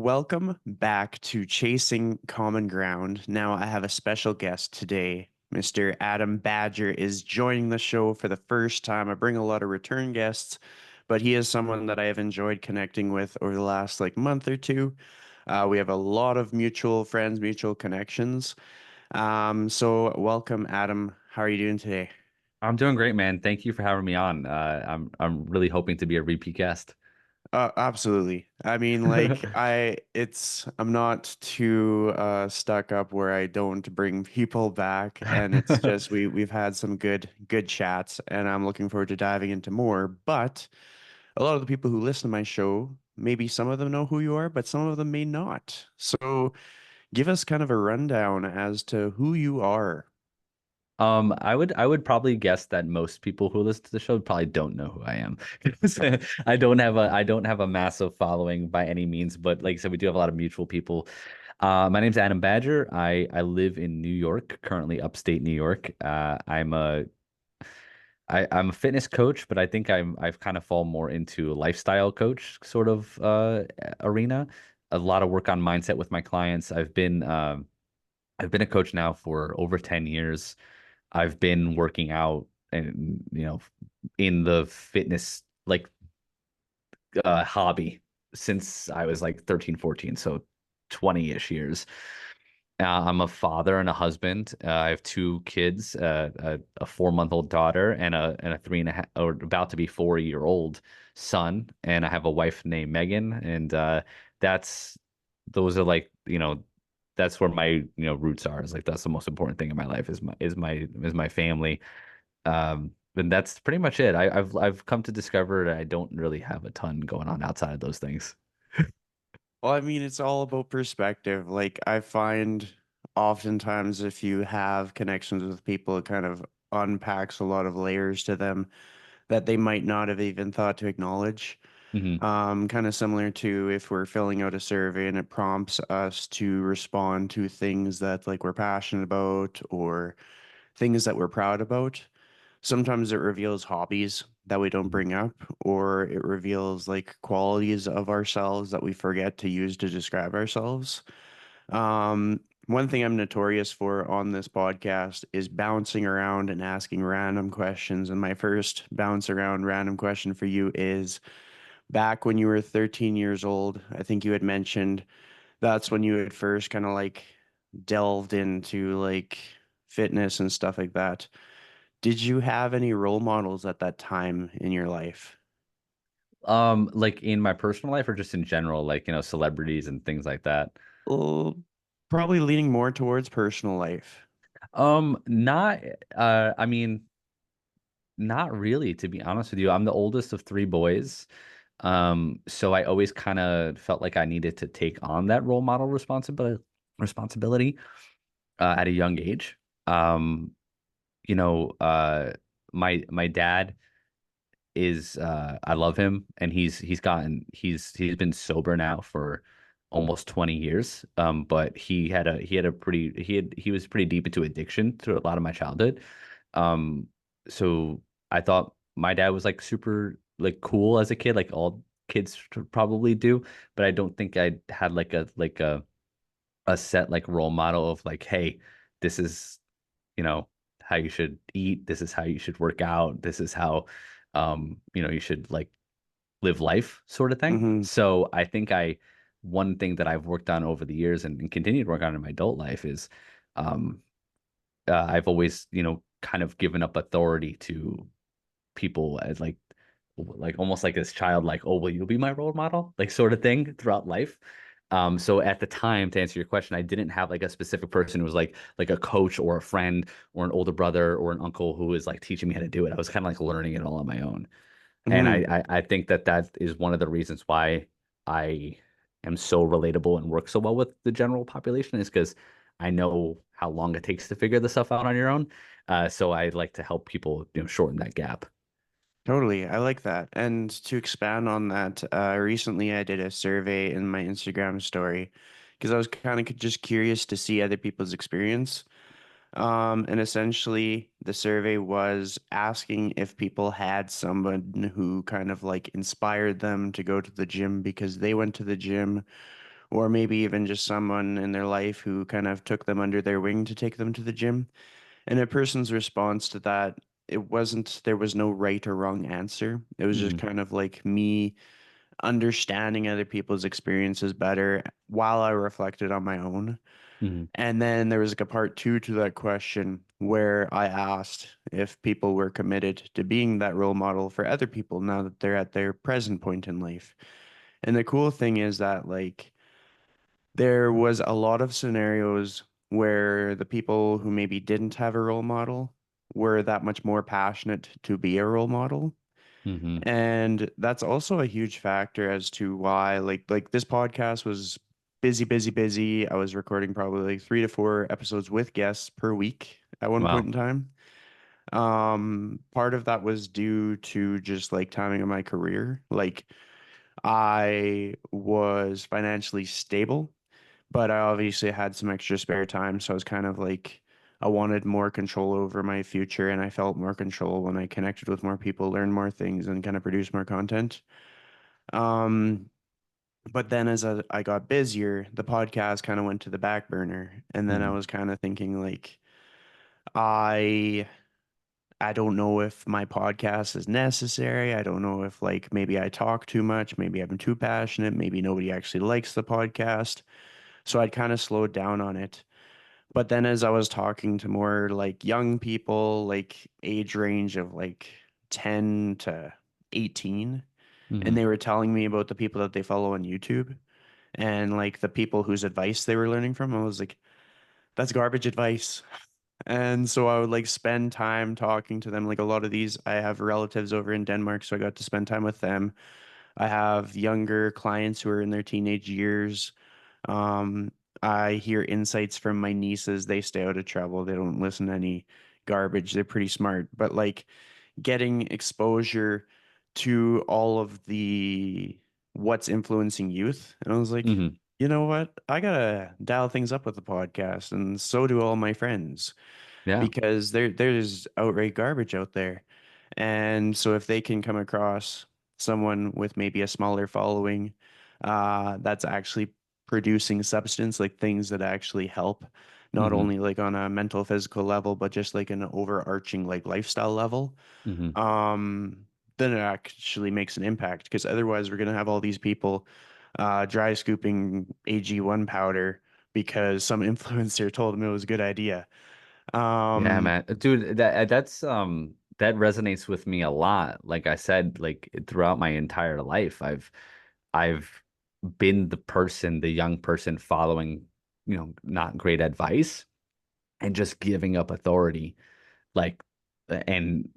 welcome back to Chasing Common Ground. Now, I have a special guest today. Mr. Adam Badger is joining the show for the first time. I bring a lot of return guests, but he is someone that I have enjoyed connecting with over the last month or two. We have a lot of mutual friends, mutual connections. So welcome, Adam. How are you doing today? I'm doing great, man. Thank you for having me on. I'm really hoping to be a repeat guest. Absolutely. I mean, I'm not too stuck up where I don't bring people back, and it's just we've had some good chats, and I'm looking forward to diving into more. But a lot of the people who listen to my show, maybe some of them know who you are, but some of them may not. So give us kind of a rundown as to who you are. I would probably guess that most people who listen to the show probably don't know who I am. I don't have a massive following by any means, but like I said, we do have a lot of mutual people. My name's Adam Badger. I live in New York, currently upstate New York. I'm a fitness coach, but I think I've kind of fallen more into a lifestyle coach sort of arena. A lot of work on mindset with my clients. I've been a coach now for over 10 years. I've been working out and in the fitness hobby since I was like 13, 14, so 20-ish years. I'm a father and a husband. I have two kids, a 4-month-old daughter and a three and a half or about to be 4-year old son. And I have a wife named Megan. And that's those are that's where my roots are. Is like that's the most important thing in my life is my family. And that's pretty much it. I've come to discover that I don't really have a ton going on outside of those things. Well, I mean, it's all about perspective. Like, I find oftentimes if you have connections with people, it kind of unpacks a lot of layers to them that they might not have even thought to acknowledge. Hmm. Kind of similar to if we're filling out a survey and it prompts us to respond to things that we're passionate about or things that we're proud about. Sometimes it reveals hobbies that we don't bring up, or it reveals qualities of ourselves that we forget to use to describe ourselves. One thing I'm notorious for on this podcast is bouncing around and asking random questions. And my first bounce around random question for you is back when you were 13 years old, I think you had mentioned that's when you had first kind of delved into fitness and stuff like that. Did you have any role models at that time in your life? Like in my personal life or just in general, like, celebrities and things like that. Well, probably leaning more towards personal life. Not, I mean, not really, to be honest with you. I'm the oldest of three boys. So I always kind of felt like I needed to take on that role model responsibility at a young age. Um, you know, uh, my dad is I love him and he's been sober now for almost 20 years. But he was pretty deep into addiction through a lot of my childhood. Um, so I thought my dad was like super like cool as a kid, like all kids probably do, but I don't think I had a set like role model of like, hey, this is, you know, how you should eat, this is how you should work out, this is how you should like live life sort of thing. Hmm. So I think I one thing that I've worked on over the years and continue to work on in my adult life is um I've always, kind of given up authority to people as like almost like this child, like, oh, will you be my role model? Like sort of thing throughout life. So at the time, to answer your question, I didn't have like a specific person who was like a coach or a friend or an older brother or an uncle who was like teaching me how to do it. I was kind of like learning it all on my own. And Hmm. I think that that is one of the reasons why I am so relatable and work so well with the general population is because I know how long it takes to figure this stuff out on your own. So I like to help people, shorten that gap. Totally. I like that. And to expand on that, recently I did a survey in my Instagram story because I was kind of just curious to see other people's experience. And essentially, the survey was asking if people had someone who kind of inspired them to go to the gym because they went to the gym, or maybe even just someone in their life who kind of took them under their wing to take them to the gym. And a person's response to that, there was no right or wrong answer. It was just Hmm. kind of like me understanding other people's experiences better while I reflected on my own. Hmm. And then there was like a part two to that question where I asked if people were committed to being that role model for other people now that they're at their present point in life. And the cool thing is that like there was a lot of scenarios where the people who maybe didn't have a role model were that much more passionate to be a role model. Hmm. And that's also a huge factor as to why like this podcast was busy, busy, busy. I was recording probably like 3 to 4 episodes with guests per week at one point Wow. in time. Part of that was due to just like timing of my career. Like I was financially stable, but I obviously had some extra spare time, so I was kind of like I wanted more control over my future, and I felt more control when I connected with more people, learned more things, and kind of produced more content. Um, but then as I got busier, the podcast kind of went to the back burner, and then I Hmm. was kind of thinking like I I don't know if my podcast is necessary. I don't know if like maybe I talk too much, maybe I'm too passionate, maybe nobody actually likes the podcast. So I'd kind of slowed down on it. But then as I was talking to more like young people, like age range of like 10 to 18, and Hmm. they were telling me about the people that they follow on YouTube and like the people whose advice they were learning from, I was like, that's garbage advice. And so I would like spend time talking to them. Like a lot of these, I have relatives over in Denmark, so I got to spend time with them. I have younger clients who are in their teenage years. Um, I hear insights from my nieces. They stay out of trouble. They don't listen to any garbage. They're pretty smart. But like getting exposure to all of the what's influencing youth. And I was like, Hmm. you know what? I gotta dial things up with the podcast, and so do all my friends Yeah. because there's outright garbage out there. And so if they can come across someone with maybe a smaller following, that's actually producing substance, like things that actually help, not Hmm. only like on a mental, physical level, but just like an overarching like lifestyle level, Hmm. um, then it actually makes an impact because otherwise we're gonna have all these people dry scooping AG1 powder because some influencer told them it was a good idea. Yeah, Um, man. Dude, that resonates with me a lot. Like I said, like throughout my entire life, I've been the person, the young person following, not great advice and just giving up authority, like and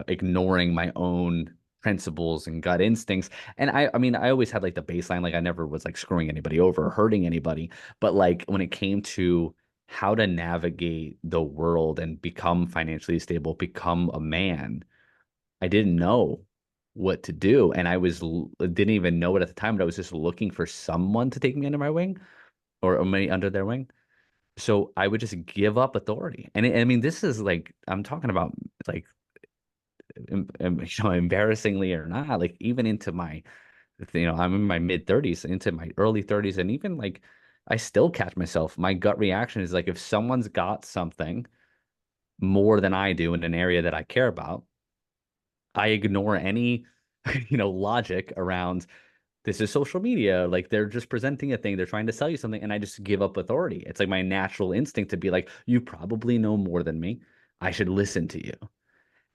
ignoring my own principles and gut instincts. And I mean, I always had like the baseline, like I never was like screwing anybody over or hurting anybody. But like when it came to how to navigate the world and become financially stable, become a man, I didn't know what to do. And didn't even know it at the time, but I was just looking for someone to take me under my wing or me under their wing. So I would just give up authority. And I mean, this is like, I'm talking about like, embarrassingly or not, like even into my, I'm in my mid 30s, into my early 30s, and even like, I still catch myself. My gut reaction is like, if someone's got something more than I do in an area that I care about, I ignore any, logic around this is social media. Like they're just presenting a thing, they're trying to sell you something, and I just give up authority. It's like my natural instinct to be like, you probably know more than me. I should listen to you.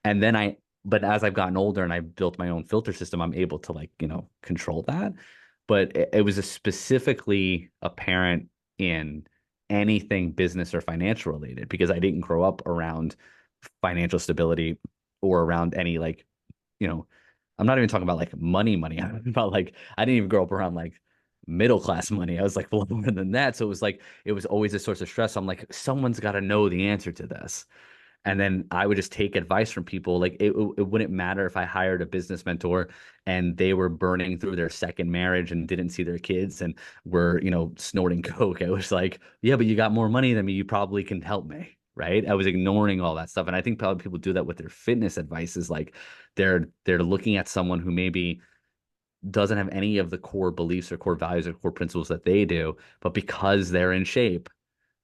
And then but as I've gotten older and I've built my own filter system, I'm able to like, control that. But it was a specifically apparent in anything business or financial related because I didn't grow up around financial stability or around any like, you know, I'm not even talking about like money. I'm talking about like, I didn't even grow up around like middle class money. I was like lower than that. So it was like, it was always a source of stress. So I'm like, someone's got to know the answer to this. And then I would just take advice from people. Like it wouldn't matter if I hired a business mentor and they were burning through their second marriage and didn't see their kids and were, snorting coke. I was like, yeah, but you got more money than me. You probably can help me. Right. I was ignoring all that stuff. And I think probably people do that with their fitness advice is like they're looking at someone who maybe doesn't have any of the core beliefs or core values or core principles that they do, but because they're in shape,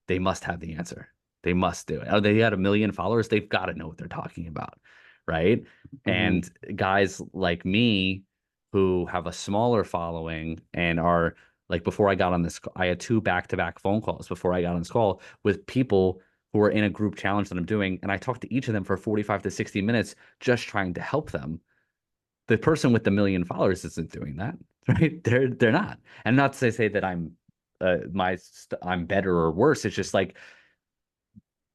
they must have the answer. They must do it. Oh, they had 1 million followers. They've got to know what they're talking about, right? Hmm. And guys like me who have a smaller following and are like before I got on this, I had two back-to-back phone calls before I got on this call with people who are in a group challenge that I'm doing, and I talked to each of them for 45 to 60 minutes just trying to help them. The person with the 1 million followers isn't doing that, right? They're not. And not to say that I'm better or worse. It's just like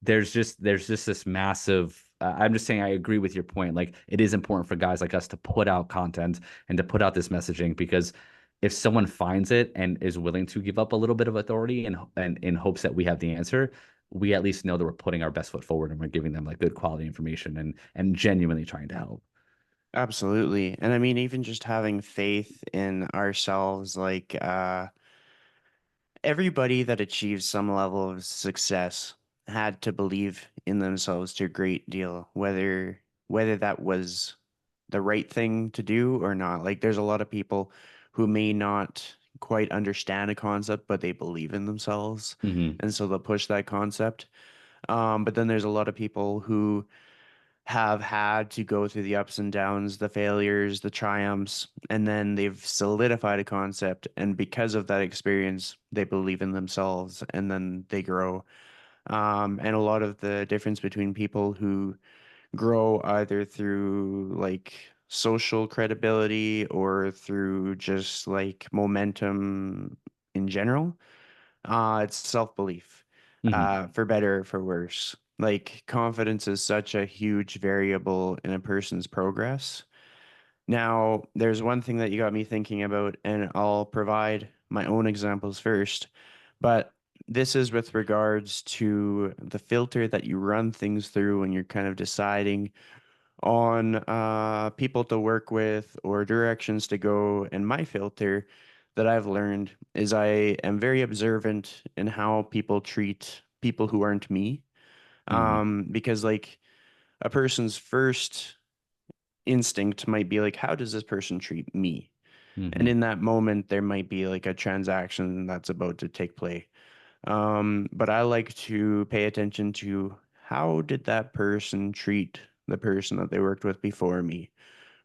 there's just this massive I'm just saying I agree with your point. Like it is important for guys like us to put out content and to put out this messaging because if someone finds it and is willing to give up a little bit of authority and in hopes that we have the answer, we at least know that we're putting our best foot forward and we're giving them like good quality information and genuinely trying to help. Absolutely. And I mean, even just having faith in ourselves, like everybody that achieved some level of success had to believe in themselves to a great deal, whether that was the right thing to do or not. Like there's a lot of people who may not quite understand a concept, but they believe in themselves. Hmm. And so they'll push that concept. But then there's a lot of people who have had to go through the ups and downs, the failures, the triumphs, and then they've solidified a concept. And because of that experience, they believe in themselves and then they grow. And a lot of the difference between people who grow either through like social credibility or through just like momentum in general, it's self-belief, Hmm. for better or for worse. Like confidence is such a huge variable in a person's progress. Now, there's one thing that you got me thinking about, and I'll provide my own examples first, but this is with regards to the filter that you run things through when you're kind of deciding on people to work with or directions to go. And my filter that I've learned is I am very observant in how people treat people who aren't me. Hmm. Because like a person's first instinct might be like, how does this person treat me? And Hmm. in that moment, there might be like a transaction that's about to take place. But I like to pay attention to how did that person treat the person that they worked with before me?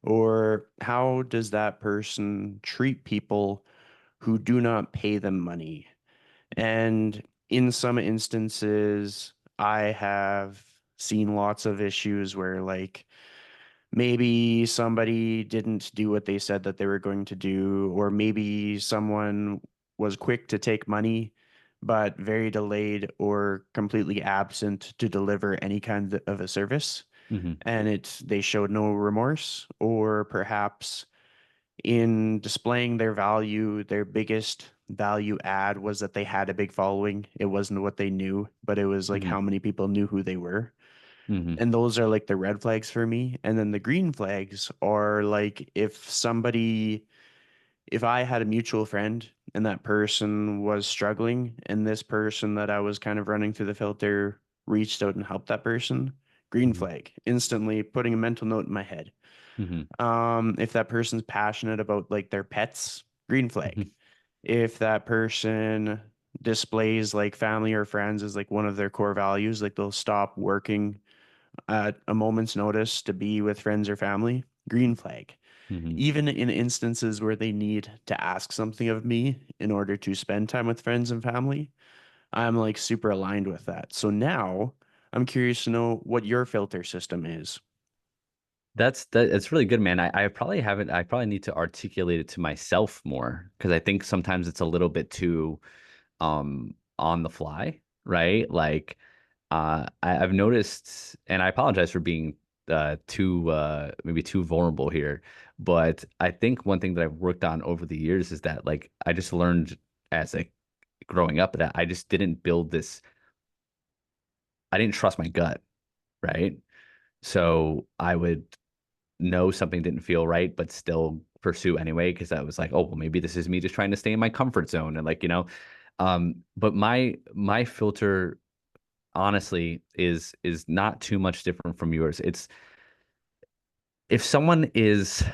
Or how does that person treat people who do not pay them money? And in some instances, I have seen lots of issues where, like, maybe somebody didn't do what they said that they were going to do, or maybe someone was quick to take money, but very delayed or completely absent to deliver any kind of a service. Hmm. And they showed no remorse, or perhaps in displaying their value, their biggest value add was that they had a big following. It wasn't what they knew, but it was like Hmm. how many people knew who they were. Hmm. And those are like the red flags for me. And then the green flags are like if I had a mutual friend and that person was struggling, and this person that I was kind of running through the filter reached out and helped that person, green Hmm. flag, instantly putting a mental note in my head. Hmm. If that person's passionate about like their pets, green flag. If that person displays like family or friends as like one of their core values, like they'll stop working at a moment's notice to be with friends or family, green flag. Hmm. Even in instances where they need to ask something of me in order to spend time with friends and family, I'm like super aligned with that. So now I'm curious to know what your filter system is. It's really good, man. I probably haven't I probably need to articulate it to myself more because I think sometimes it's a little bit too on the fly, right? Like I've noticed, and I apologize for being too maybe too vulnerable here, but I think one thing that I've worked on over the years is that like I just learned as a growing up that I just didn't build this, I didn't trust my gut, right? So I would know something didn't feel right, but still pursue anyway because I was like, oh well, maybe this is me just trying to stay in my comfort zone and like but my filter honestly is not too much different from yours. It's if someone is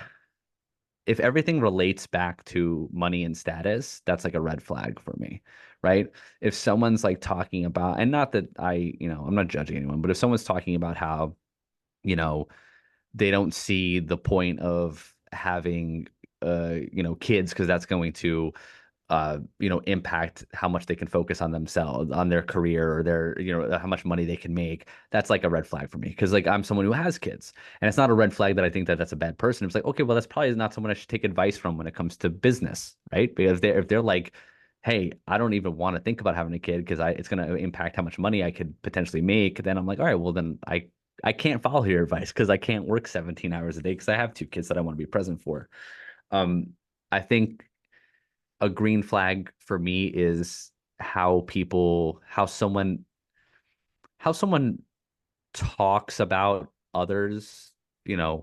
if everything relates back to money and status, that's like a red flag for me, right? If someone's like talking about, and not that I'm not judging anyone, but if someone's talking about how, you know, they don't see the point of having kids because that's going to impact how much they can focus on themselves, on their career, or their, how much money they can make. That's like a red flag for me because like I'm someone who has kids, and it's not a red flag that I think that that's a bad person. It's like, okay, well, that's probably not someone I should take advice from when it comes to business, right? Because if they're like, hey, I don't even want to think about having a kid because I it's going to impact how much money I could potentially make, then I'm like, all right, well, then I can't follow your advice because I can't work 17 hours a day because I have two kids that I want to be present for. Um, I think a green flag for me is how someone talks about others,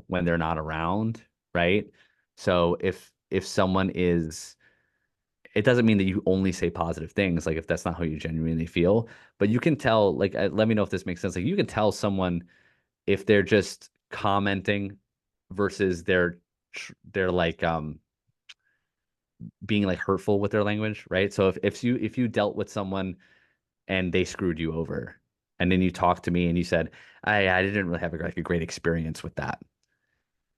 when they're not around, right? So if someone is, it doesn't mean that you only say positive things, like if that's not how you genuinely feel, but you can tell, like, let me know if this makes sense. Like you can tell someone if they're just commenting versus they're like being like hurtful with their language, right? So if you dealt with someone and they screwed you over, and then you talked to me and you said, I didn't really have like a great experience with that.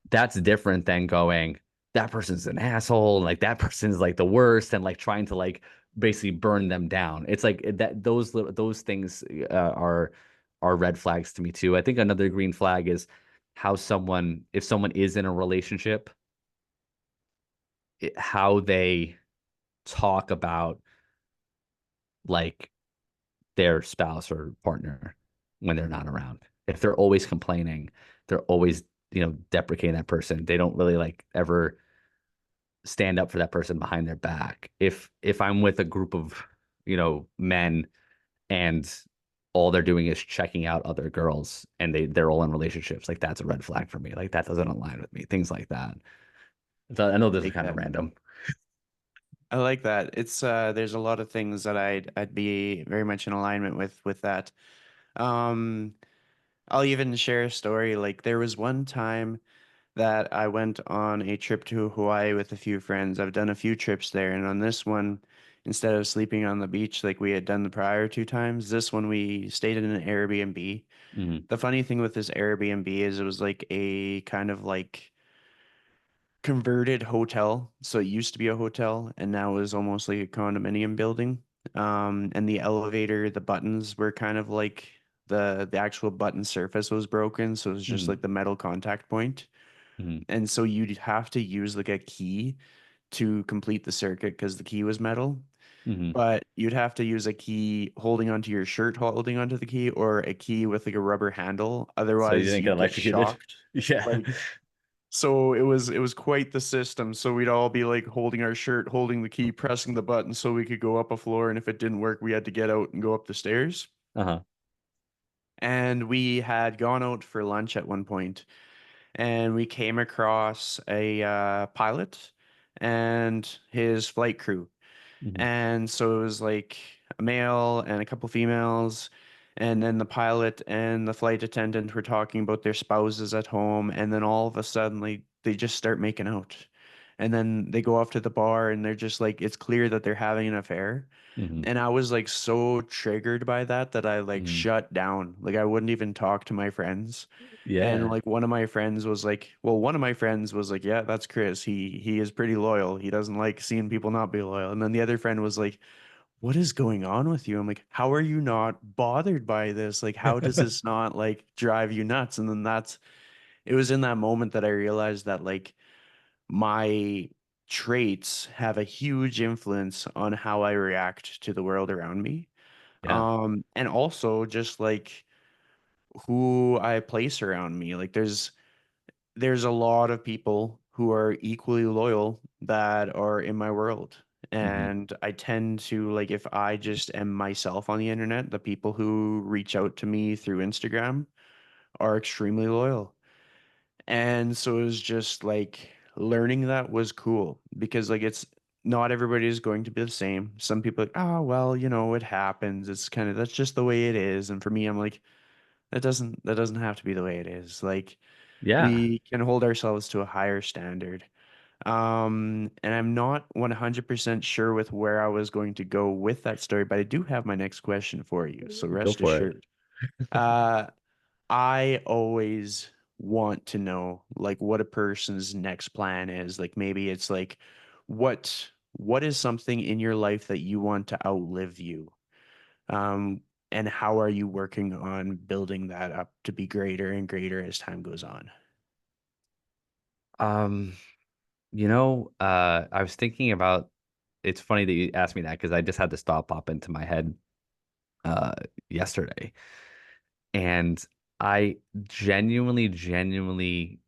That's different than going, that person's an asshole, and like that person's like the worst, and like trying to like basically burn them down. It's like that those things are red flags to me too. I think another green flag is how someone if someone is in a relationship, how they talk about like their spouse or partner when they're not around. If they're always complaining, they're always, deprecating that person. They don't really like ever stand up for that person behind their back. If I'm with a group of, men and all they're doing is checking out other girls and they're all in relationships, like that's a red flag for me. Like that doesn't align with me. Things like that. So I know this is Like kind of that. random. I like that. It's there's a lot of things that I'd be very much in alignment with that. Um, I'll even share a story. Like there was one time that I went on a trip to Hawaii with a few friends. I've done a few trips there, and on this one, instead of sleeping on the beach like we had done the prior two times, this one we stayed in an Airbnb. Hmm. The funny thing with this Airbnb is it was like a kind of like converted hotel. So it used to be a hotel and now is almost like a condominium building. And the elevator, the buttons were kind of like the actual button surface was broken, so it was just Hmm. like the metal contact point. Hmm. And so you'd have to use like a key to complete the circuit because the key was metal. Hmm. But you'd have to use a key holding onto your shirt, holding onto the key, or a key with like a rubber handle. So you Otherwise, didn't get you'd get electrocuted? shocked. Yeah. Like so it was quite the system. So we'd all be like holding our shirt, holding the key, pressing the button so we could go up a floor. And if it didn't work, we had to get out and go up the stairs. Uh-huh. And we had gone out for lunch at one point, and we came across a pilot and his flight crew. Hmm. And so it was like a male and a couple females. And then the pilot and the flight attendant were talking about their spouses at home. And then all of a sudden, like, they just start making out. And then they go off to the bar and they're just like, it's clear that they're having an affair. Hmm. And I was like so triggered by that that I like Hmm. shut down. Like, I wouldn't even talk to my friends. And Yeah. like one of my friends was like, well, one of my friends was like, yeah, that's Chris. He is pretty loyal. He doesn't like seeing people not be loyal. And then the other friend was like, what is going on with you? I'm like, how are you not bothered by this? Like, how does this not like drive you nuts? And then it was in that moment that I realized that like my traits have a huge influence on how I react to the world around me. Yeah. And also just like who I place around me. Like there's a lot of people who are equally loyal that are in my world. Hmm. And I tend to like if I just am myself on the internet, the people who reach out to me through Instagram are extremely loyal. And so it was just like learning that was cool because like it's not everybody is going to be the same. Some people are like, oh well, it happens. It's kind of that's just the way it is. And for me, I'm like, that doesn't have to be the way it is. Like Yeah. we can hold ourselves to a higher standard. And I'm not 100% sure with where I was going to go with that story, but I do have my next question for you, so Go rest for it. assured. Uh, I always want to know like what a person's next plan is. Like maybe it's like what is something in your life that you want to outlive you? Um, and how are you working on building that up to be greater and greater as time goes on? Um, I was thinking about it's funny that you asked me that because I just had this thought pop into my head uh yesterday. And I genuinely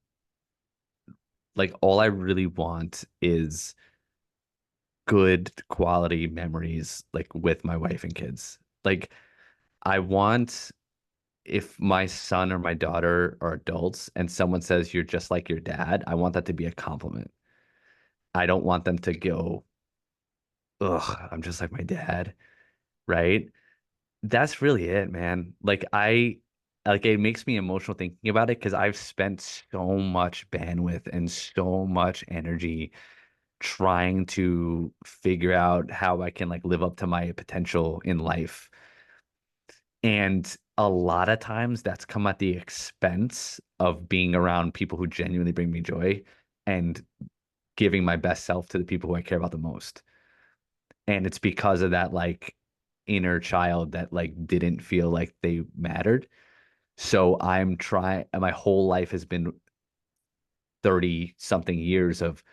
like all I really want is good quality memories like with my wife and kids. Like I want if my son or my daughter are adults and someone says you're just like your dad, I want that to be a compliment. I don't want them to go, ugh, I'm just like my dad, right? That's really it, man. Like it makes me emotional thinking about it because I've spent so much bandwidth and so much energy trying to figure out how I can like live up to my potential in life. And a lot of times that's come at the expense of being around people who genuinely bring me joy and giving my best self to the people who I care about the most. And it's because of that like inner child that like didn't feel like they mattered. So I'm trying, my whole life has been 30 something years of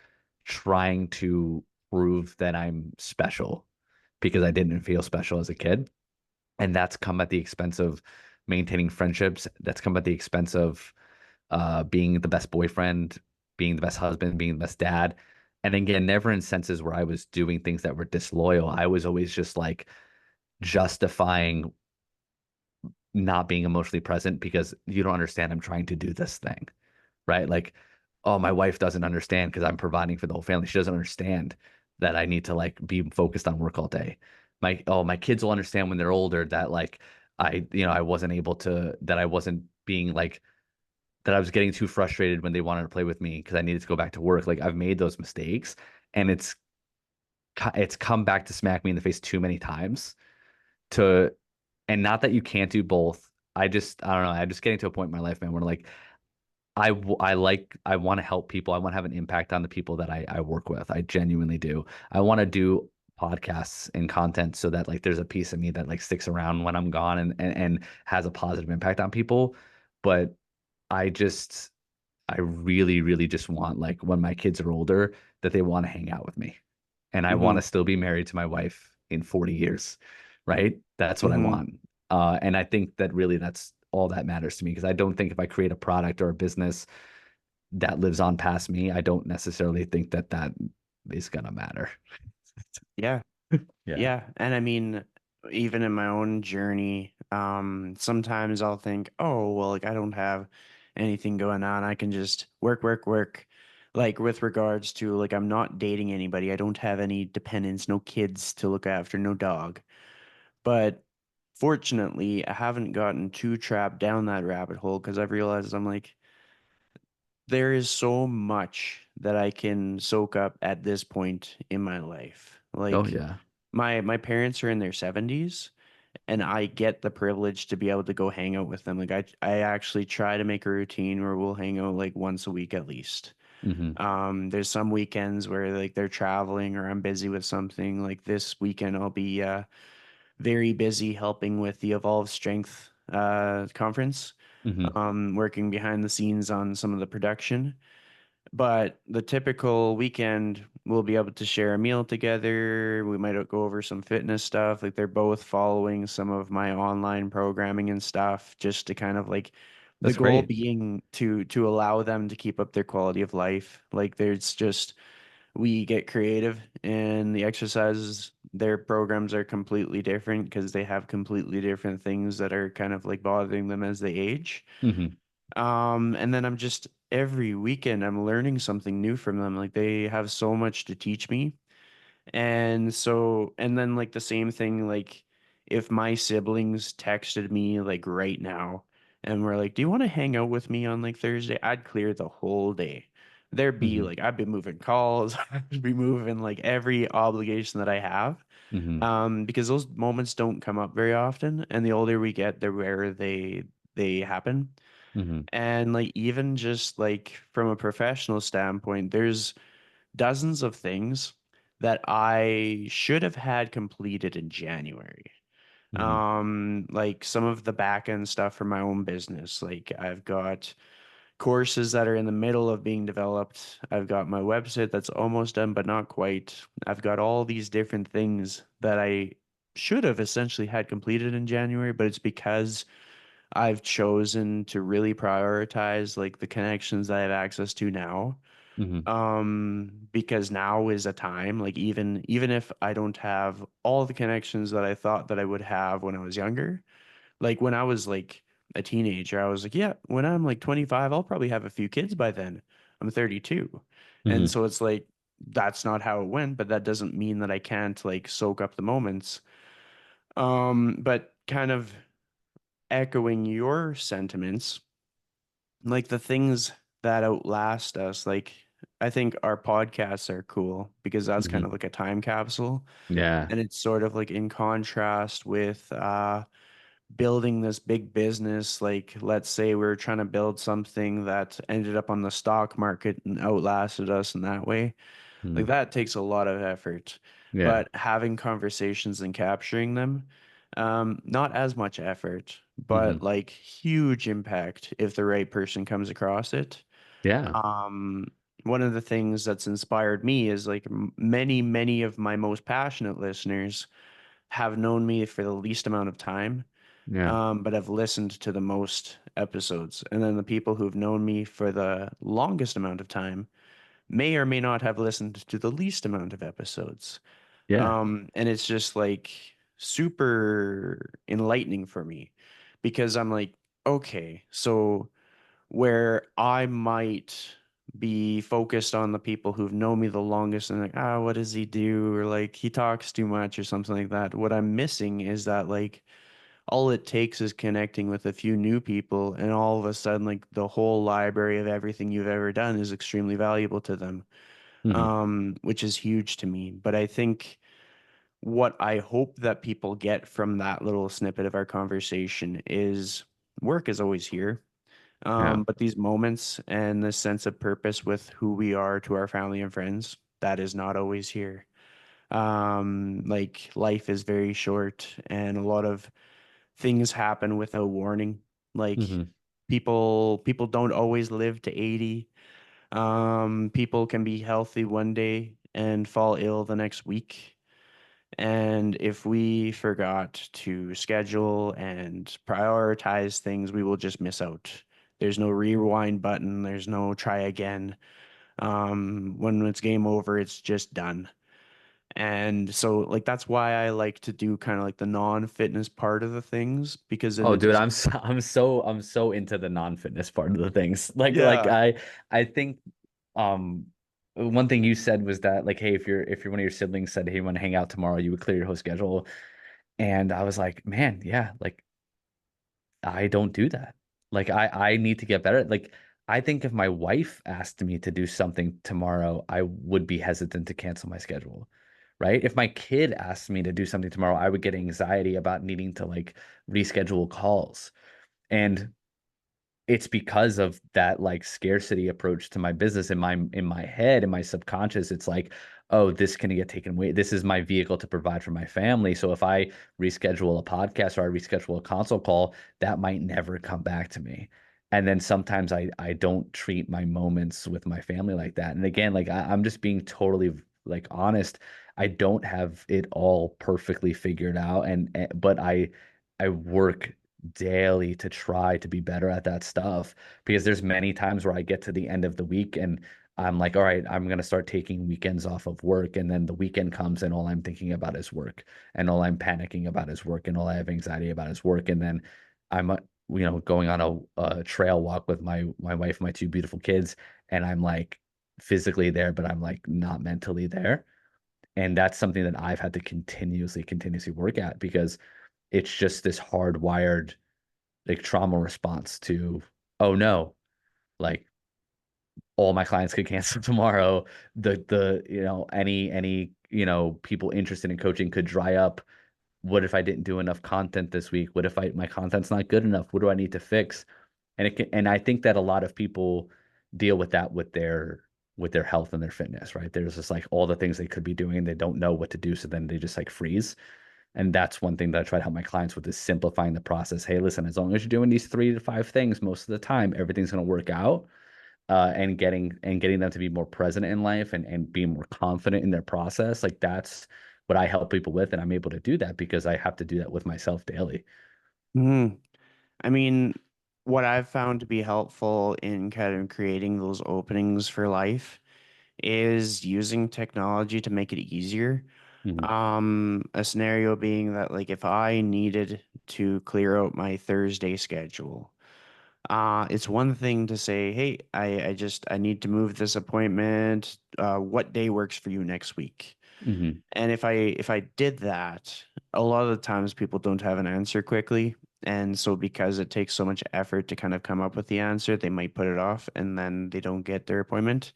trying to prove that I'm special because I didn't feel special as a kid. And that's come at the expense of maintaining friendships. That's come at the expense of being the best boyfriend, being the best husband, being the best dad. And again, never in senses where I was doing things that were disloyal. I was always just like justifying not being emotionally present because you don't understand I'm trying to do this thing, right? Like, oh, my wife doesn't understand because I'm providing for the whole family. She doesn't understand that I need to like be focused on work all day. My kids will understand when they're older that like I wasn't able to that I wasn't being like that I was getting too frustrated when they wanted to play with me because I needed to go back to work. Like I've made those mistakes and it's come back to smack me in the face too many times to and not that you can't do both. I don't know. I'm just getting to a point in my life, man, where like I want to help people. I want to have an impact on the people that I work with. I genuinely do. I want to do podcasts and content so that like there's a piece of me that like sticks around when I'm gone and has a positive impact on people. But I just I really just want like when my kids are older that they want to hang out with me. And I want Hmm. to still be married to my wife in 40 years, right? That's what I Hmm. want. And I think that really that's all that matters to me because I don't think if I create a product or a business that lives on past me, I don't necessarily think that that is gonna matter. Yeah. Yeah. Yeah. And I mean, even in my own journey, sometimes I'll think, oh, well, like I don't have anything going on. I can just work, work, work. Like with regards to like I'm not dating anybody. I don't have any dependents, no kids to look after, no dog. But fortunately, I haven't gotten too trapped down that rabbit hole because I've realized I'm like, there is so much that I can soak up at this point in my life. Oh Like yeah. my parents are in their 70s and I get the privilege to be able to go hang out with them. Like I actually try to make a routine where we'll hang out like once a week at least. Hmm. There's some weekends where like they're traveling or I'm busy with something. Like this weekend I'll be very busy helping with the Evolve Strength conference, Hmm. working behind the scenes on some of the production. But the typical weekend, we'll be able to share a meal together. We might go over some fitness stuff. Like they're both following some of my online programming and stuff, just to kind of like the That's goal great. being to allow them to keep up their quality of life. Like there's just we get creative and the exercises, their programs are completely different because they have completely different things that are kind of like bothering them as they age. Hmm. And then I'm just every weekend I'm learning something new from them. Like they have so much to teach me. And so, and then like the same thing, like if my siblings texted me like right now and were like, "Do you want to hang out with me on like Thursday?" I'd clear the whole day there'd be Hmm. like I'd be moving calls, I'd be moving like every obligation that I have. Hmm. Because those moments don't come up very often, and the older we get, the rarer they happen. Hmm. And like even just like from a professional standpoint, there's dozens of things that I should have had completed in January. Hmm. Like some of the back end stuff for my own business. Like I've got courses that are in the middle of being developed. I've got my website that's almost done, but not quite. I've got all these different things that I should have essentially had completed in January, but it's because I've chosen to really prioritize like the connections that I have access to now. Hmm. Because now is a time, like even if I don't have all the connections that I thought that I would have when I was younger, like when I was like a teenager, I was like, yeah, when I'm like 25, I'll probably have a few kids by then. I'm 32. And Hmm. so it's like that's not how it went, but that doesn't mean that I can't like soak up the moments. But kind of echoing your sentiments, like the things that outlast us, like I think our podcasts are cool because that's kind Hmm. of like a time capsule. Yeah. And it's sort of like in contrast with building this big business. Like, let's say we're trying to build something that ended up on the stock market and outlasted us in that way. Like, Hmm. that takes a lot of effort. Yeah. But having conversations and capturing them, not as much effort, but Hmm. like huge impact if the right person comes across it. Yeah. Um, One of the things that's inspired me is like many of my most passionate listeners have known me for the least amount of time, Yeah. but have listened to the most episodes. And then the people who've known me for the longest amount of time may or may not have listened to the least amount of episodes. Yeah. And it's just like super enlightening for me because I'm like, okay, so where I might be focused on the people who've known me the longest and like, ah, what does he do? Or like he talks too much or something like that. What I'm missing is that like all it takes is connecting with a few new people, and all of a sudden, like the whole library of everything you've ever done is extremely valuable to them, Hmm. which is huge to me. But I think what I hope that people get from that little snippet of our conversation is work is always here. Yeah. But these moments and this sense of purpose with who we are to our family and friends, that is not always here. Like life is very short and a lot of things happen without warning. Like Hmm. people don't always live to 80. People can be healthy one day and fall ill the next week. And if we forgot to schedule and prioritize things, we will just miss out. There's no rewind button, there's no try again. When it's game over, it's just done. And so like that's why I like to do kind of like the non-fitness part of the things because then Oh, it dude, doesn't. I'm so into the non-fitness part of the things. Like Yeah. I think um one thing you said was that like, hey, if you're one of your siblings said, hey, you want to hang out tomorrow, you would clear your whole schedule. And I was like, man, yeah, like I don't do that. Like I need to get better. Like I think if my wife asked me to do something tomorrow, I would be hesitant to cancel my schedule. Right? If my kid asked me to do something tomorrow, I would get anxiety about needing to like reschedule calls. And it's because of that like scarcity approach to my business in my head, in my subconscious. It's like, oh, this can get taken away. This is my vehicle to provide for my family. So if I reschedule a podcast or I reschedule a console call, that might never come back to me. And then sometimes I don't treat my moments with my family like that. And again, like I'm just being totally like honest. I don't have it all perfectly figured out, but I work daily to try to be better at that stuff, because there's many times where I get to the end of the week and I'm like, all right, I'm gonna start taking weekends off of work, and then the weekend comes and all I'm thinking about is work, and all I'm panicking about is work, and all I have anxiety about is work, and then I'm going on a trail walk with my wife, my two beautiful kids, and I'm like physically there, but I'm like not mentally there, and that's something that I've had to continuously work at, because it's just this hardwired like trauma response to, oh no, like all my clients could cancel tomorrow. The any people interested in coaching could dry up. What if I didn't do enough content this week? What if my content's not good enough? What do I need to fix? And I think that a lot of people deal with that with their health and their fitness, right? There's just like all the things they could be doing and they don't know what to do, so then they just like freeze. And that's one thing that I try to help my clients with, is simplifying the process. Hey, listen, as long as you're doing these 3 to 5 things most of the time, everything's going to work out. And getting them to be more present in life and be more confident in their process. Like that's what I help people with, and I'm able to do that because I have to do that with myself daily. Mhm. I mean, what I've found to be helpful in kind of creating those openings for life is using technology to make it easier. Hmm. A scenario being that like if I needed to clear out my Thursday schedule, it's one thing to say, hey, I need to move this appointment. What day works for you next week? Hmm. And if I did that, a lot of the times people don't have an answer quickly. And so because it takes so much effort to kind of come up with the answer, they might put it off and then they don't get their appointment.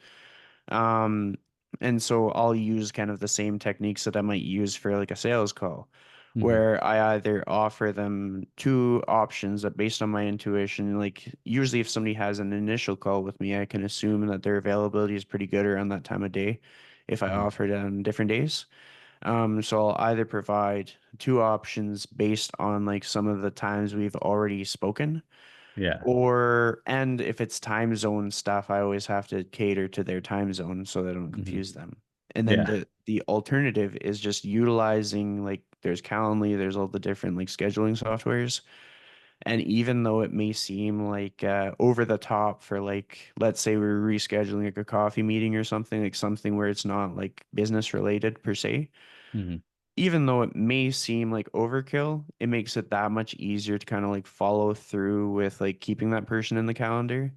Um, and so I'll use kind of the same techniques that I might use for like a sales call, Hmm. where I either offer them two options that based on my intuition, like usually if somebody has an initial call with me, I can assume that their availability is pretty good around that time of day if I Hmm. offer it on different days. So I'll either provide two options based on like some of the times we've already spoken, Yeah. or and if it's time zone stuff, I always have to cater to their time zone so that I don't Hmm. confuse them. And then Yeah. the alternative is just utilizing like there's Calendly, there's all the different like scheduling softwares. And even though it may seem like over the top for like let's say we're rescheduling like a coffee meeting or something like something where it's not like business related per se, Hmm. even though it may seem like overkill, it makes it that much easier to kind of like follow through with like keeping that person in the calendar.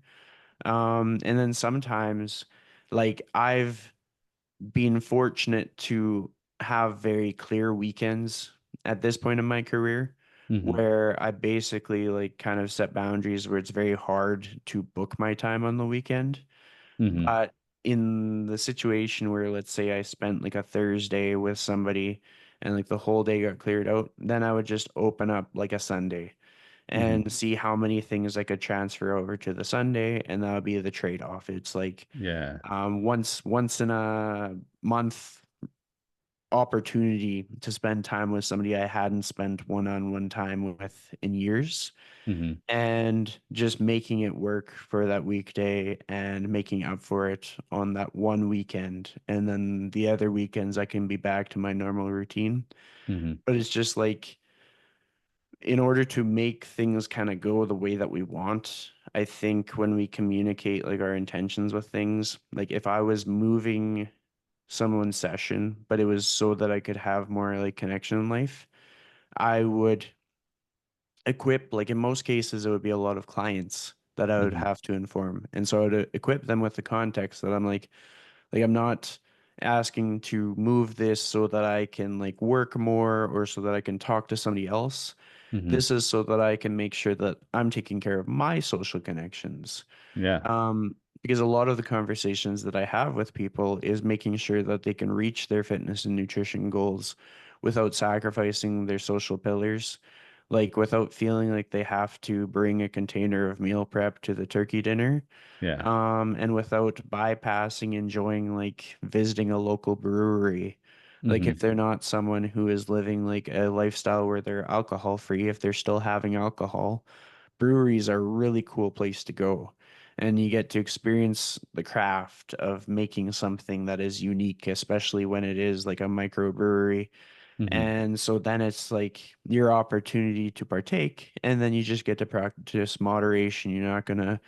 And then sometimes, like I've been fortunate to have very clear weekends at this point in my career Hmm. where I basically like kind of set boundaries where it's very hard to book my time on the weekend. Hmm. But in the situation where, let's say, I spent like a Thursday with somebody and like the whole day got cleared out, then I would just open up like a Sunday Hmm. and see how many things I could transfer over to the Sunday, and that would be the trade-off. It's like Yeah. once in a month opportunity to spend time with somebody I hadn't spent one-on-one time with in years Hmm. and just making it work for that weekday and making up for it on that one weekend. And then the other weekends, I can be back to my normal routine. Hmm. But it's just like, in order to make things kind of go the way that we want, I think when we communicate like our intentions with things, like if I was moving someone's session, but it was so that I could have more like connection in life, I would equip, like in most cases, it would be a lot of clients that I would Hmm. have to inform. And so I would equip them with the context that I'm like, I'm not asking to move this so that I can like work more or so that I can talk to somebody else. Hmm. This is so that I can make sure that I'm taking care of my social connections. Yeah. Because a lot of the conversations that I have with people is making sure that they can reach their fitness and nutrition goals without sacrificing their social pillars, like without feeling like they have to bring a container of meal prep to the turkey dinner, Yeah. and without bypassing enjoying like visiting a local brewery. Like if Hmm. they're not someone who is living like a lifestyle where they're alcohol free, if they're still having alcohol, breweries are a really cool place to go. And you get to experience the craft of making something that is unique, especially when it is like a microbrewery. Hmm. And so then it's like your opportunity to partake, and then you just get to practice moderation. You're not gonna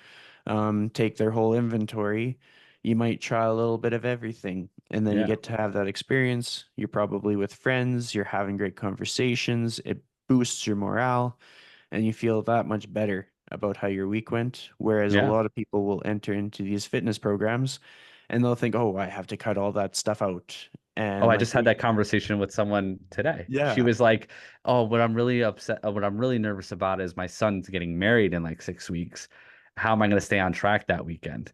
take their whole inventory. You might try a little bit of everything, and then you Yeah. get to have that experience. You're probably with friends, you're having great conversations, it boosts your morale, and you feel that much better about how your week went. Whereas a Yeah. lot of people will enter into these fitness programs and they'll think, oh, I have to cut all that stuff out. Oh, And I like just had we, that conversation with someone today. She yeah, was like, "Oh, what I'm really upset, what I'm really nervous about is my son's getting married in like 6 weeks. How am I going to stay on track that weekend?"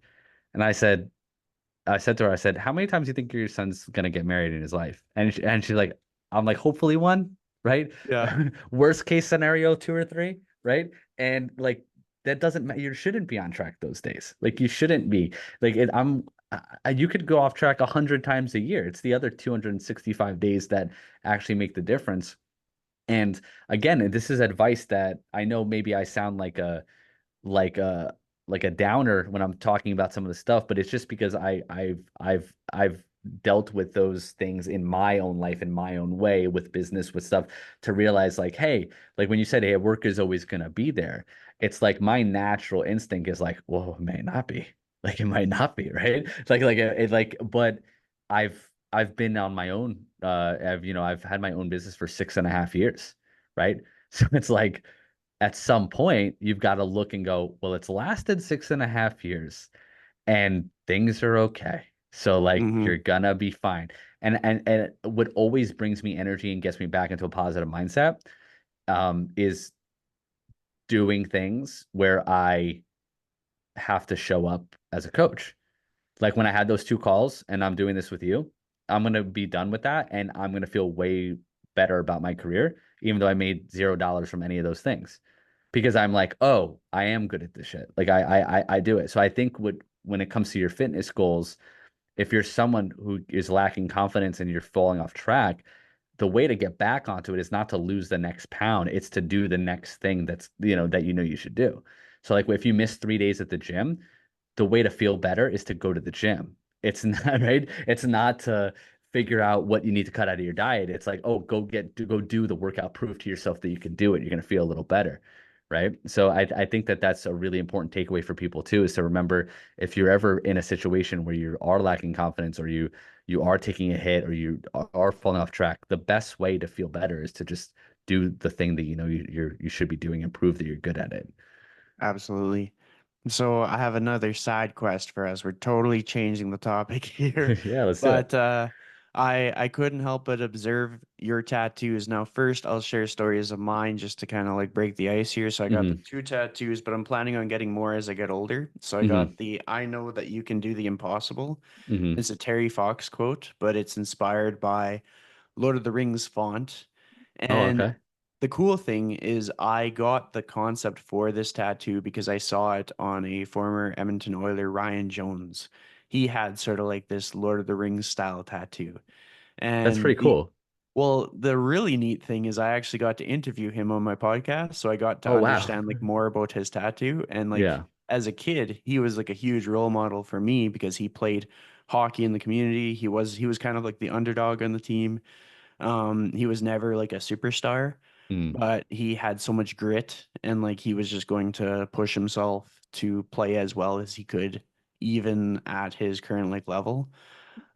And I said to her, I said, how many times do you think your son's gonna get married in his life? And she's like, I'm like, hopefully one, right? Yeah. Worst case scenario, two or three, right? And like that doesn't matter. You shouldn't be on track those days. Like you shouldn't be. Like you could go off track 100 times a year. It's the other 265 days that actually make the difference. And again, this is advice that I know maybe I sound like a like a downer when I'm talking about some of the stuff, but it's just because I've dealt with those things in my own life in my own way with business with stuff to realize like, hey, like when you said, hey, work is always gonna be there, it's like my natural instinct is like, well, it may not be. Like it might not be, right? It's but I've been on my own. I've had my own business for 6.5 years, right? So it's like at some point you've got to look and go, well, it's lasted 6.5 years and things are okay. So like Hmm. you're gonna be fine. And what always brings me energy and gets me back into a positive mindset is doing things where I have to show up as a coach. Like when I had those two calls and I'm doing this with you, I'm gonna be done with that and I'm gonna feel way better about my career, even though I made $0 from any of those things. Because I'm like, oh, I am good at this shit. Like I do it. So I think when it comes to your fitness goals, if you're someone who is lacking confidence and you're falling off track, the way to get back onto it is not to lose the next pound. It's to do the next thing that you should do. So like if you miss 3 days at the gym, the way to feel better is to go to the gym. It's not right. It's not to figure out what you need to cut out of your diet. It's like, oh, go do the workout, prove to yourself that you can do it. You're going to feel a little better. Right. So I think that that's a really important takeaway for people too, is to remember if you're ever in a situation where you are lacking confidence or you are taking a hit or you are falling off track, the best way to feel better is to just do the thing that you should be doing and prove that you're good at it. Absolutely. So I have another side quest for us. We're totally changing the topic here, Yeah, let's do it. but I couldn't help but observe your tattoos. Now, first, I'll share stories of mine just to kind of like break the ice here. So I got the Hmm. two tattoos, but I'm planning on getting more as I get older. So I Hmm. got the "I know that you can do the impossible." Hmm. It's a Terry Fox quote, but it's inspired by Lord of the Rings font. Oh, And okay. the cool thing is I got the concept for this tattoo because I saw it on a former Edmonton Oiler, Ryan Jones. He had sort of like this Lord of the Rings style tattoo. That's And pretty cool. the really neat thing is I actually got to interview him on my podcast, so I got to Oh, wow. understand like more about his tattoo. And like Yeah. as a kid, he was like a huge role model for me because he played hockey in the community. He was kind of like the underdog on the team. He was never like a superstar, Mm. but he had so much grit and like he was just going to push himself to play as well as he could, even at his current like level.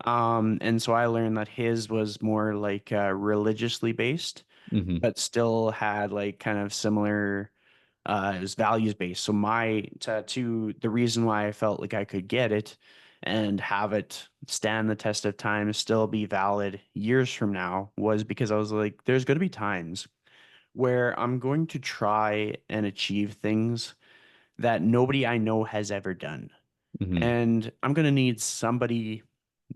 And so I learned that his was more like religiously based, Hmm. but still had like kind of similar it was values based. So my tattoo, the reason why I felt like I could get it and have it stand the test of time, still be valid years from now, was because I was like, there's going to be times where I'm going to try and achieve things that nobody I know has ever done. Hmm. And I'm going to need somebody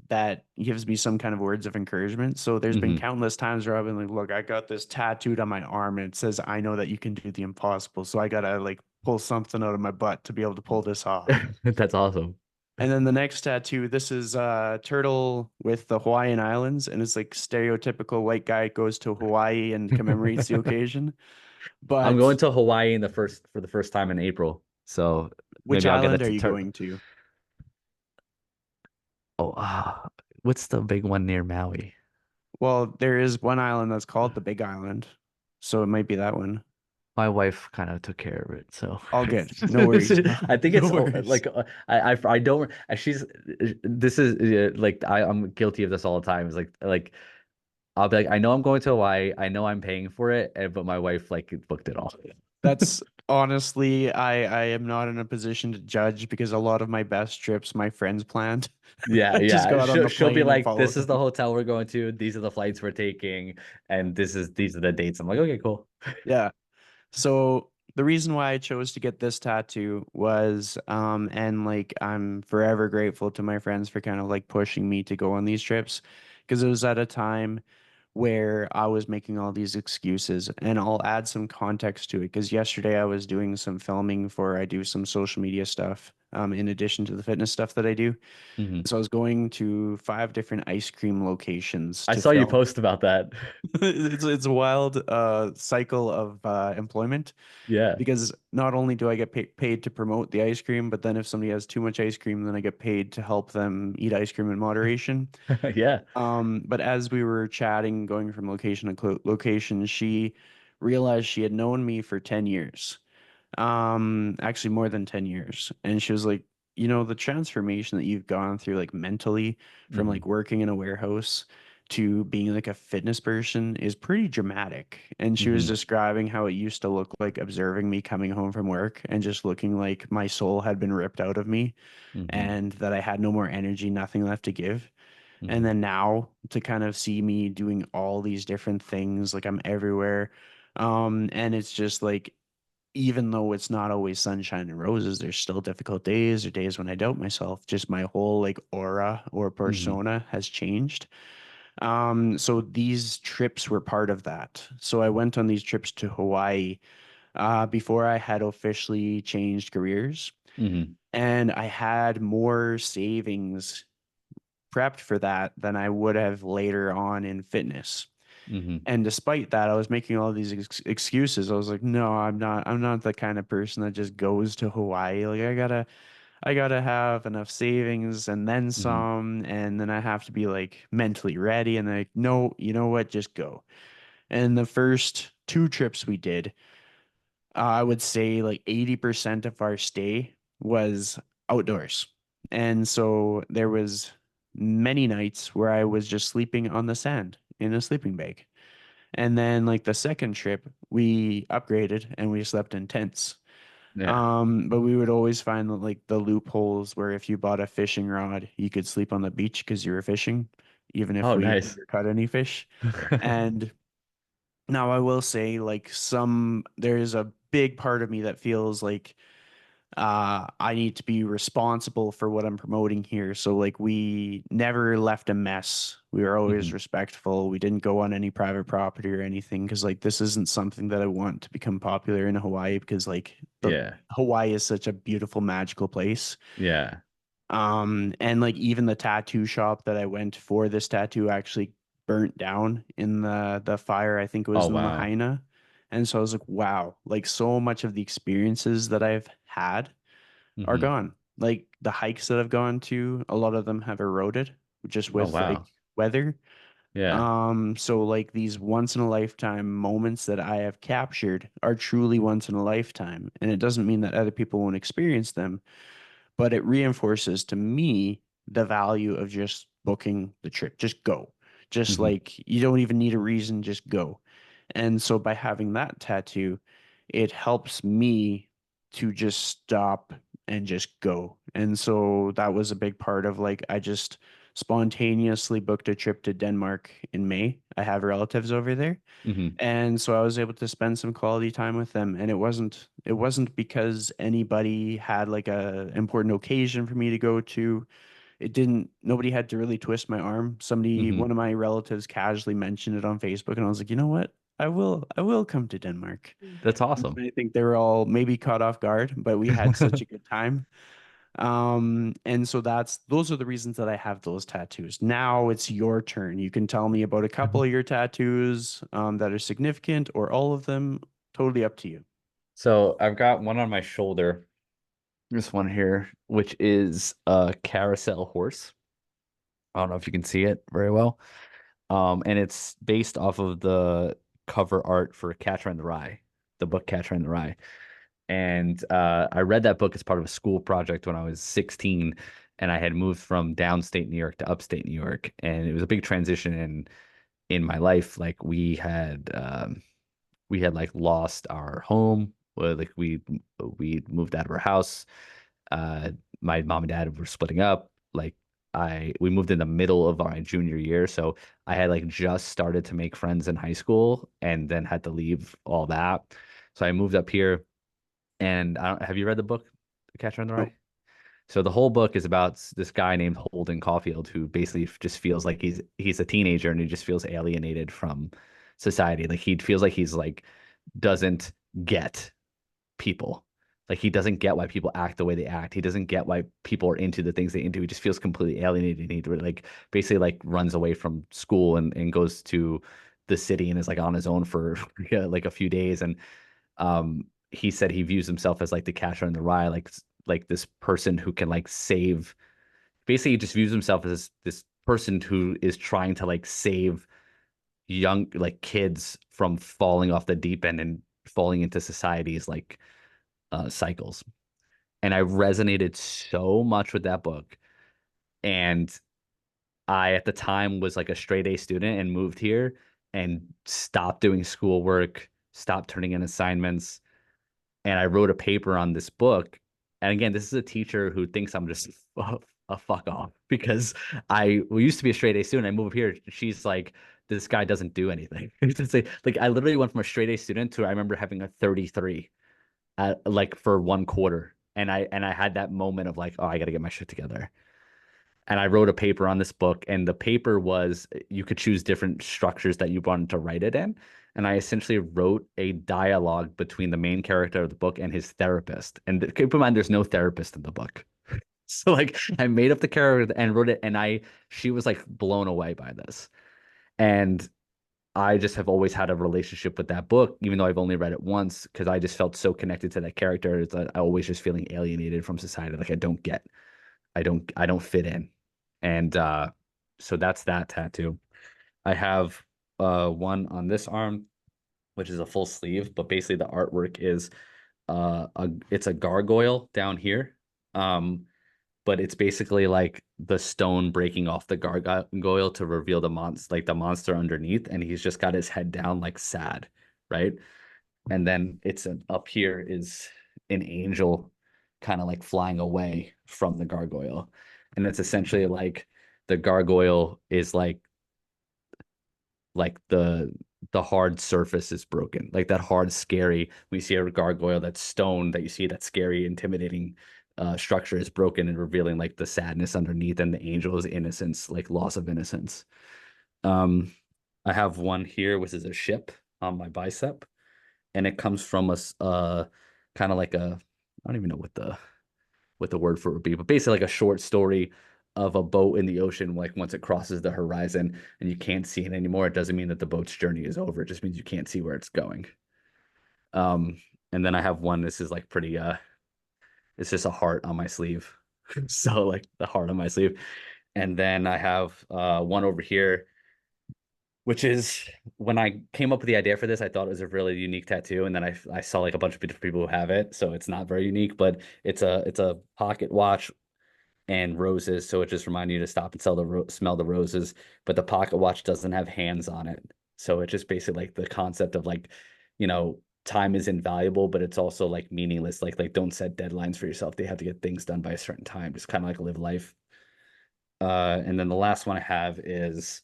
that gives me some kind of words of encouragement. So there's been Hmm. countless times where I've been like, look, I got this tattooed on my arm and it says, I know that you can do the impossible. So I gotta like pull something out of my butt to be able to pull this off. That's awesome. And then the next tattoo, this is a turtle with the Hawaiian Islands, and it's like stereotypical white guy goes to Hawaii and commemorates the occasion. I'm But going to Hawaii for the first time in April. So which maybe I'll get island it are to you turn. going to? Oh, what's the big one near Maui? Well, there is one island that's called the Big Island. So it might be that one. My wife kind of took care of it, so All good. No worries. I think No it's worries. like I don't. She's this is like I'm guilty of this all the time. It's like I'll be like, I know I'm going to Hawaii. I know I'm paying for it, but my wife like booked it all. That's honestly, I am not in a position to judge because a lot of my best trips my friends planned. Yeah, I just yeah. got on the She'll be plane and like, "This followed is the them. hotel we're going to. These are the flights we're taking, and these are the dates." I'm like, "Okay, cool." Yeah. So the reason why I chose to get this tattoo was, and like I'm forever grateful to my friends for kind of like pushing me to go on these trips because it was at a time where I was making all these excuses. And I'll add some context to it because yesterday I was doing some filming for I do some social media stuff, in addition to the fitness stuff that I do. Hmm. So I was going to 5 different ice cream locations I to saw you film. post about that. It's a wild cycle of employment Yeah. because not only do I get paid to promote the ice cream, but then if somebody has too much ice cream, then I get paid to help them eat ice cream in moderation. Yeah. But as we were chatting, going from location to location, she realized she had known me for 10 years. Actually more than 10 years. And she was like, you know, the transformation that you've gone through, like mentally, from Hmm. like working in a warehouse to being like a fitness person is pretty dramatic. And she was Hmm. describing how it used to look like observing me coming home from work and just looking like my soul had been ripped out of me Hmm. and that I had no more energy, nothing left to give. And Hmm. then now to kind of see me doing all these different things, like I'm everywhere. And it's just like, even though it's not always sunshine and roses, there's still difficult days or days when I doubt myself. Just my whole like aura or Hmm. persona has changed. So these trips were part of that. So I went on these trips to Hawaii before I had officially changed careers, Hmm. and I had more savings prepped for that than I would have later on in fitness. Hmm. And despite that, I was making all these excuses. I was like, no, I'm not. I'm not the kind of person that just goes to Hawaii. Like I gotta have enough savings and then Hmm. some, and then I have to be like mentally ready. And like, no, you know what? Just go. And the first 2 trips we did, I would say like 80% of our stay was outdoors. And so there was many nights where I was just sleeping on the sand in a sleeping bag. And then like the second trip, we upgraded and we slept in tents. Yeah. But we would always find like the loopholes where if you bought a fishing rod, you could sleep on the beach because you were fishing, even if Oh, we nice. never caught any fish. And now I will say like there's a big part of me that feels like I need to be responsible for what I'm promoting here. So like we never left a mess. We were always Hmm. respectful. We didn't go on any private property or anything because like this isn't something that I want to become popular in Hawaii because like the Yeah. Hawaii is such a beautiful, magical place. Yeah. And like even the tattoo shop that I went for this tattoo actually burnt down in the fire. I think it Oh, was in wow. Lahaina. And so I was like, wow, like so much of the experiences that I've had are Hmm. gone. Like the hikes that I've gone to, a lot of them have eroded just Oh, with like wow. weather. Yeah. So like these once in a lifetime moments that I have captured are truly once in a lifetime. And it doesn't mean that other people won't experience them, but it reinforces to me the value of just booking the trip. Just go. Just Hmm. like you don't even need a reason, just go. And so by having that tattoo, it helps me to just stop and just go. And so that was a big part of like I just spontaneously booked a trip to Denmark in May. I have relatives over there. Hmm. And so I was able to spend some quality time with them. And it wasn't because anybody had like a important occasion for me to go to. It didn't Nobody had to really twist my arm. Hmm. One of my relatives casually mentioned it on Facebook and I was like, you know what? I will come to Denmark. That's And awesome. I think they were all maybe caught off guard, but we had such a good time. And so those are the reasons that I have those tattoos. Now it's your turn. You can tell me about a couple of your tattoos that are significant or all of them. Totally up to you. So I've got one on my shoulder, this one here, which is a carousel horse. I don't know if you can see it very well. And it's based off of the cover art for Catcher in the Rye, the book Catcher in the Rye. And I read that book as part of a school project when I was 16, and I had moved from downstate New York to upstate New York, and it was a big transition in my life. Like we had like lost our home. Like we moved out of our house. Uh, my mom and dad were splitting up. Like we moved in the middle of our junior year, so I had like just started to make friends in high school, and then had to leave all that. So I moved up here And I don't, have you read the book, The Catcher in the Rye? Nope. So the whole book is about this guy named Holden Caulfield who basically just feels like he's a teenager and he just feels alienated from society. Like he feels like he's like doesn't get people. Like he doesn't get why people act the way they act. He doesn't get why people are into the things they into. He just feels completely alienated. He like basically like runs away from school and goes to the city and is like on his own for like a few days. And he said he views himself as like the catcher in the rye, like this person who can like save. Basically, he just views himself as this person who is trying to like save young like kids from falling off the deep end and falling into society's like cycles. And I resonated so much with that book. And I, at the time, was like a straight A student and moved here and stopped doing schoolwork, stopped turning in assignments. And I wrote a paper on this book. And again, this is a teacher who thinks I'm just a fuck off because I used to be a straight A student. I moved here. She's like, this guy doesn't do anything. Like I literally went from a straight A student to I remember having a 33 like for one quarter. And I had that moment of like, oh, I got to get my shit together. And I wrote a paper on this book, and the paper was you could choose different structures that you wanted to write it in. And I essentially wrote a dialogue between the main character of the book and his therapist. And keep in mind, there's no therapist in the book. So like I made up the character and wrote it, and she was like blown away by this. And I just have always had a relationship with that book, even though I've only read it once, because I just felt so connected to that character that I always just feeling alienated from society. Like I don't fit in. And so that's that tattoo. I have one on this arm, which is a full sleeve, but basically the artwork is it's a gargoyle down here. But it's basically like the stone breaking off the gargoyle to reveal the monster underneath, and he's just got his head down like sad, right? And then up here is an angel kind of like flying away from the gargoyle. And it's essentially like the gargoyle is like the hard surface is broken. Like that hard, scary, we see a gargoyle, that stone that you see, that scary, intimidating structure is broken and revealing like the sadness underneath and the angel's innocence, like loss of innocence. Um, I have one here, which is a ship on my bicep, and it comes from kind of like I don't even know what the word for it would be, but basically like a short story of a boat in the ocean. Like once it crosses the horizon and you can't see it anymore, it doesn't mean that the boat's journey is over. It just means you can't see where it's going. Um, and then I have one. This is like pretty. It's just a heart on my sleeve. So like the heart on my sleeve, and then I have one over here, which is when I came up with the idea for this, I thought it was a really unique tattoo, and then I saw like a bunch of different people who have it, so it's not very unique, but it's a pocket watch and roses, so it just reminds you to stop and smell the roses. But the pocket watch doesn't have hands on it, so it's just basically like the concept of like, time is invaluable, but it's also like meaningless. Like don't set deadlines for yourself. They have to get things done by a certain time. Just kind of like live life. And then the last one I have is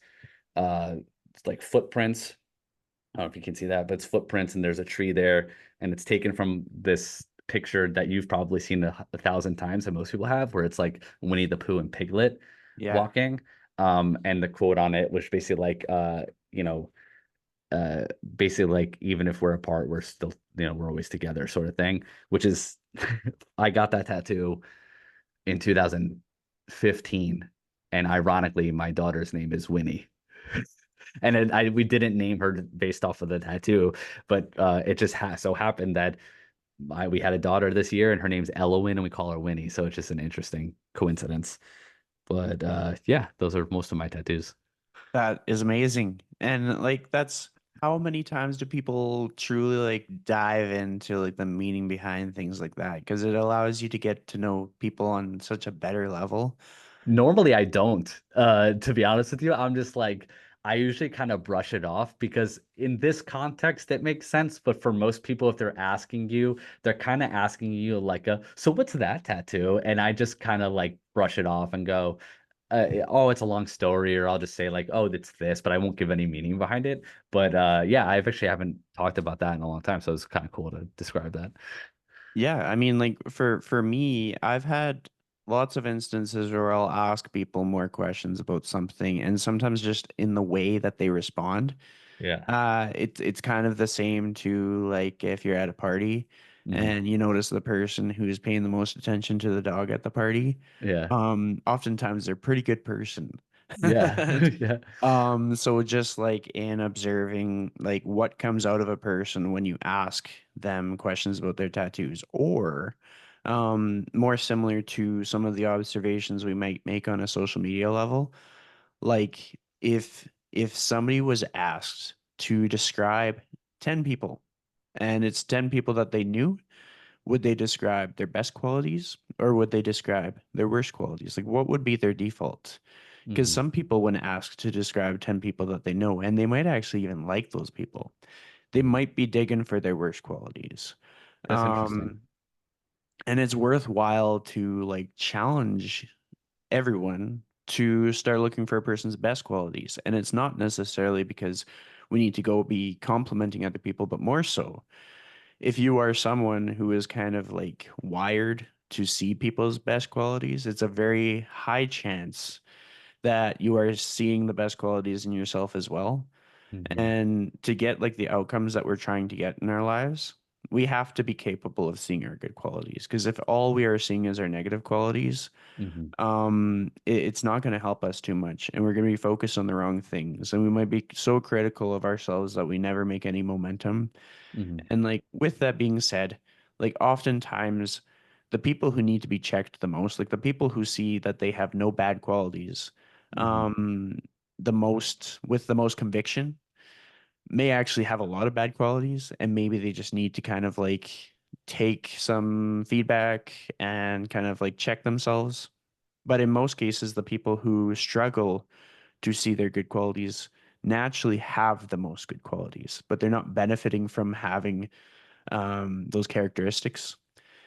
it's like footprints. I don't know if you can see that, but it's footprints and there's a tree there, and it's taken from this picture that you've probably seen a thousand times that most people have, where it's like Winnie the Pooh and Piglet Yeah. walking. And the quote on it was basically like, uh, basically like even if we're apart, we're still, we're always together, sort of thing. Which is, I got that tattoo in 2015, and ironically, my daughter's name is Winnie. And we didn't name her based off of the tattoo, but it just so happened that we had a daughter this year, and her name's Elowen, and we call her Winnie. So it's just an interesting coincidence. But yeah, those are most of my tattoos. That is amazing. And like that's how many times do people truly like dive into like the meaning behind things like that? Because it allows you to get to know people on such a better level. Normally, I don't. To be honest with you, I'm just like I usually kind of brush it off because in this context it makes sense. But for most people, if they're asking you, they're kind of asking you like so what's that tattoo? And I just kind of like brush it off and go, oh, it's a long story, or I'll just say like, oh, it's this, but I won't give any meaning behind it. But yeah, I've actually haven't talked about that in a long time, so it's kind of cool to describe that. Yeah, I mean, like for me, I've had lots of instances where I'll ask people more questions about something, and sometimes just in the way that they respond, Yeah. it's kind of the same to like if you're at a party Hmm. and you notice the person who's paying the most attention to the dog at the party, Yeah. oftentimes they're a pretty good person. Yeah. Yeah. So just like in observing like what comes out of a person when you ask them questions about their tattoos, or more similar to some of the observations we might make on a social media level, like if somebody was asked to describe 10 people and it's 10 people that they knew, would they describe their best qualities or would they describe their worst qualities? Like what would be their default? Because Hmm. some people, when asked to describe 10 people that they know, and they might actually even like those people, they Hmm. might be digging for their worst qualities. That's interesting. Um, and it's worthwhile to like challenge everyone to start looking for a person's best qualities. And it's not necessarily because we need to go be complimenting other people, but more so if you are someone who is kind of like wired to see people's best qualities, it's a very high chance that you are seeing the best qualities in yourself as well. Hmm. And to get like the outcomes that we're trying to get in our lives, we have to be capable of seeing our good qualities. Because if all we are seeing is our negative qualities, Hmm. it's not going to help us too much. And we're going to be focused on the wrong things. And we might be so critical of ourselves that we never make any momentum. Hmm. And like with that being said, like oftentimes the people who need to be checked the most, like the people who see that they have no bad qualities, Hmm. um, the most with the most conviction may actually have a lot of bad qualities, and maybe they just need to kind of like take some feedback and kind of like check themselves. But in most cases, the people who struggle to see their good qualities naturally have the most good qualities, but they're not benefiting from having those characteristics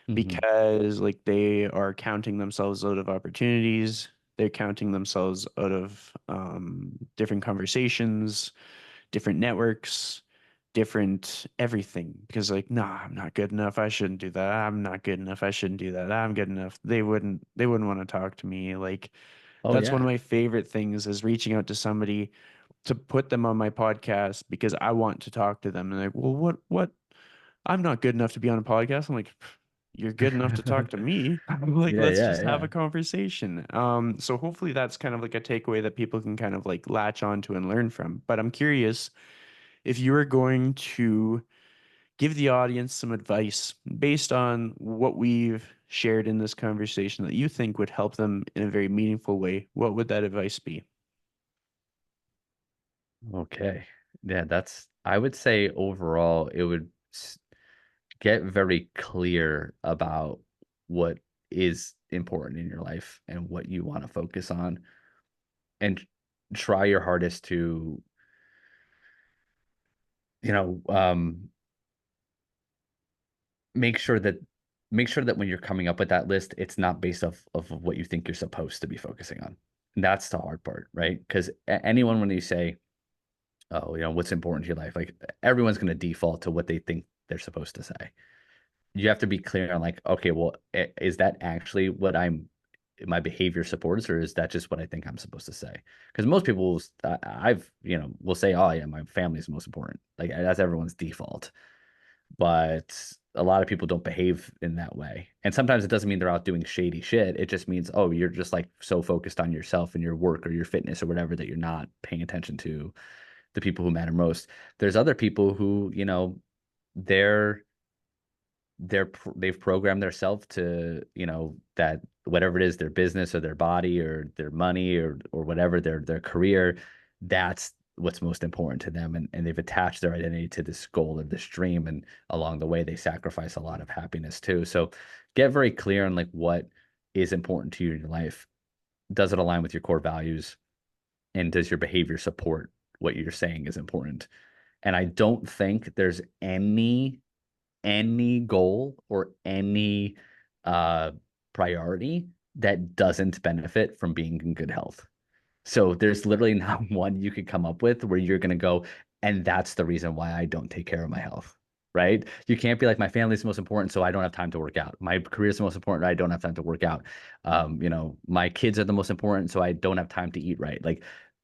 Hmm. because like they are counting themselves out of opportunities. They're counting themselves out of different conversations, different networks, different everything. Because like, nah, I'm not good enough. I shouldn't do that. I'm not good enough. I shouldn't do that. I'm good enough. They wouldn't want to talk to me. Like Oh that's one of yeah. my favorite things is reaching out to somebody to put them on my podcast because I want to talk to them. And like, well, what I'm not good enough to be on a podcast. I'm like, you're good enough to talk to me. I'm like, Yeah, let's yeah, just have yeah. a conversation. So hopefully that's kind of like a takeaway that people can kind of like latch onto and learn from. But I'm curious if you were going to give the audience some advice based on what we've shared in this conversation that you think would help them in a very meaningful way, what would that advice be? Okay. Yeah, I would say overall, it would get very clear about what is important in your life and what you want to focus on, and try your hardest to, you know, make sure that make sure that when you're coming up with that list, it's not based off of what you think you're supposed to be focusing on. And that's the hard part, right? Because anyone, when you say, oh, what's important to your life, like everyone's going to default to what they think they're supposed to say. You have to be clear on like, okay, well, is that actually what my behavior supports, or is that just what I think I'm supposed to say? Because most people, will say, oh yeah, my family is most important. Like that's everyone's default, but a lot of people don't behave in that way. And sometimes it doesn't mean they're out doing shady shit. It just means, oh, you're just like so focused on yourself and your work or your fitness or whatever that you're not paying attention to the people who matter most. There's other people who, they're they've programmed themselves to, that whatever it is, their business or their body or their money or whatever, their career, that's what's most important to them. And they've attached their identity to this goal or this dream. And along the way, they sacrifice a lot of happiness too. So get very clear on like what is important to you in your life. Does it align with your core values? And does your behavior support what you're saying is important? And I don't think there's any goal or any uh priority that doesn't benefit from being in good health. So there's literally not one you could come up with where you're going to go, and that's the reason why I don't take care of my health. right? You can't be like, my family's the most important, so I don't have time to work out. My career is the most important, I don't have time to work out. My kids are the most important, so I don't have time to eat right. Like,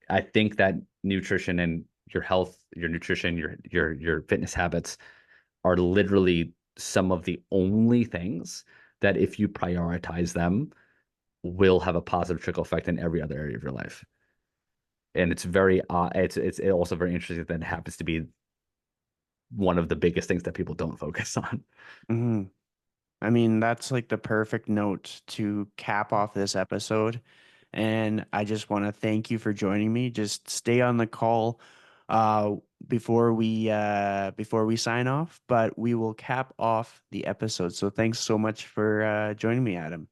I think that nutrition and your health, your nutrition, your fitness habits are literally some of the only things that if you prioritize them will have a positive trickle effect in every other area of your life. And it's very it's also very interesting that it happens to be one of the biggest things that people don't focus on. Hmm. I mean, that's like the perfect note to cap off this episode. And I just want to thank you for joining me. Just stay on the call uh before we sign off, but we will cap off the episode. So thanks so much for joining me, Adam.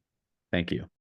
Thank you.